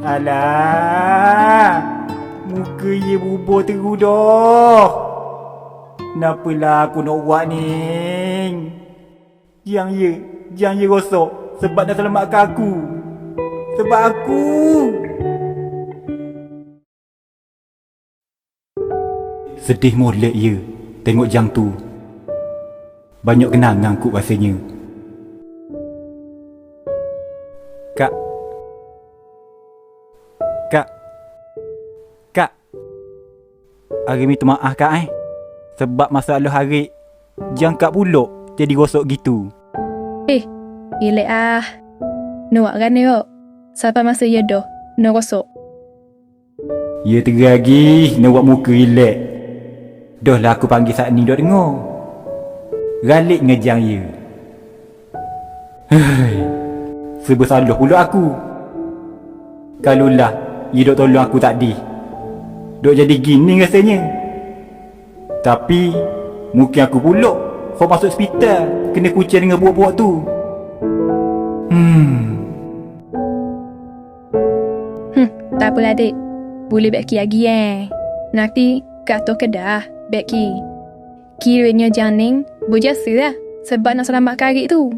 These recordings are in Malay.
Alah, muka ye bubur terus dah. Napalah aku nak buat ni? Jangan ye rosak sebab nak selamatkan aku. Sebab aku. Sedih molek ye tengok jang tu. Banyak kenangan aku rasanya. Kak. Hari minta maaf kak sebab masalah hari jang kak pulak jadi gosok gitu. Ilek Nuak kan yuk. Sampai masa ya dah nak gosok. Ya teragi nak buat muka relax. Dah lah aku panggil saat ni dah dengar. Galik ngejang ya. Serba salah pula aku. Kalulah ya dok tolong aku tadi, dok jadi gini rasanya. Tapi mungkin aku pula kau masuk hospital kena kucing dengan buat-buat tu. Tak apalah adik. Boleh beki lagi Nanti kat tu kedah beki. Kiranya janing berjasa lah sebab nak selamatkan adik tu.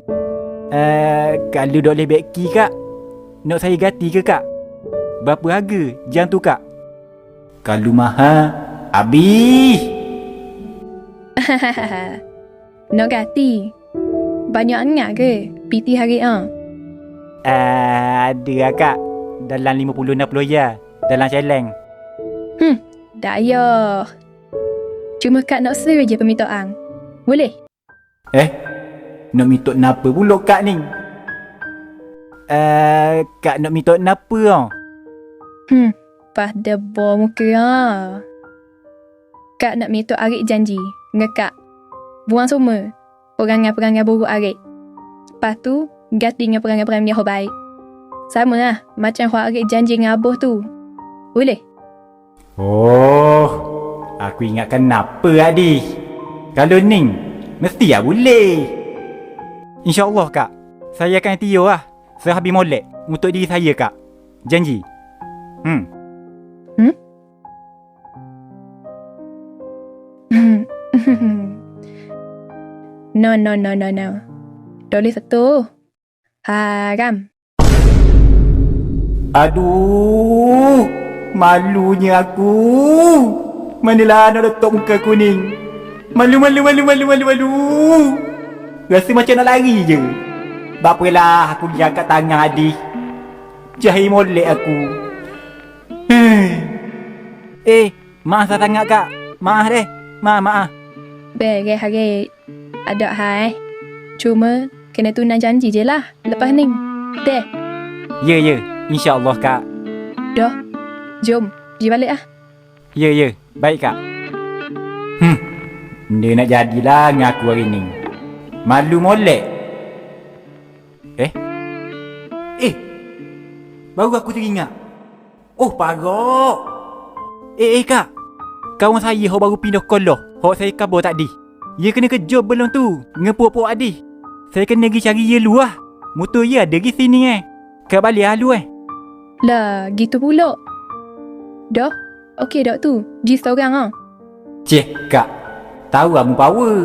Kalau dok boleh beki kak, nak saya ganti ke kak? Berapa harga jam tu kak? Kalau mahal, habis. Nak ganti. Banyak ingat ke PT hari Ada lah kak. Dalam 50-60 ya. Dalam challenge. Tak payah. Cuma kak nak ser je permintaan. Boleh? Nak minta napa pula kak ni? Kak nak minta napa Pada bawah muka Kak nak minta Arik janji dengan kak buang semua perangai-perangai buruk Arik. Lepas tu ganti dengan perangai-perangai yang baik. Sama lah macam Arik janji dengan Abah tu. Boleh? Oh, aku ingatkan napa adik. Kalau ni mesti boleh. InsyaAllah kak, saya akan tiyo sehabis molek untuk diri saya kak. Janji. No. Tulis satu. Haram. Aduh, malunya aku. Manalah nak letak muka kuning. Malu. Rasa macam nak lari je. Tak apalah, aku jaga tangan adik. Jahil molek aku. Maaf saya tangan kak. Maaf deh. Maaf. Beres Arik. Ada Cuma kena tunang janji je lah lepas ni. Deh. Ya. InsyaAllah kak. Dah. Jom. Pergi balik Ya. Baik kak. Dia nak jadilah dengan aku hari ni. Malu molek. Baru aku teringat. Oh, parok. Kak. Kawan saya baru pindah sekolah. Saya kabur tadi. Dia kena kerja belum tu. Ngepuk-puk adik. Saya kena pergi cari dia lu Motor dia ada di sini Kak balik lu Lah, gitu pula. Dah? Okey dak tu. Pergi seorang Cik, kak. Tahu kamu power.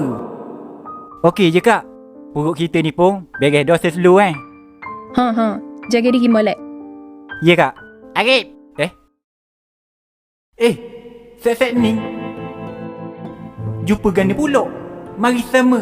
Okey je kak. Perut kita ni pun beres dah slow Jaga diri molek. Ya kak. Arif. Set ni. Jumpa ganda pula. Mari sama.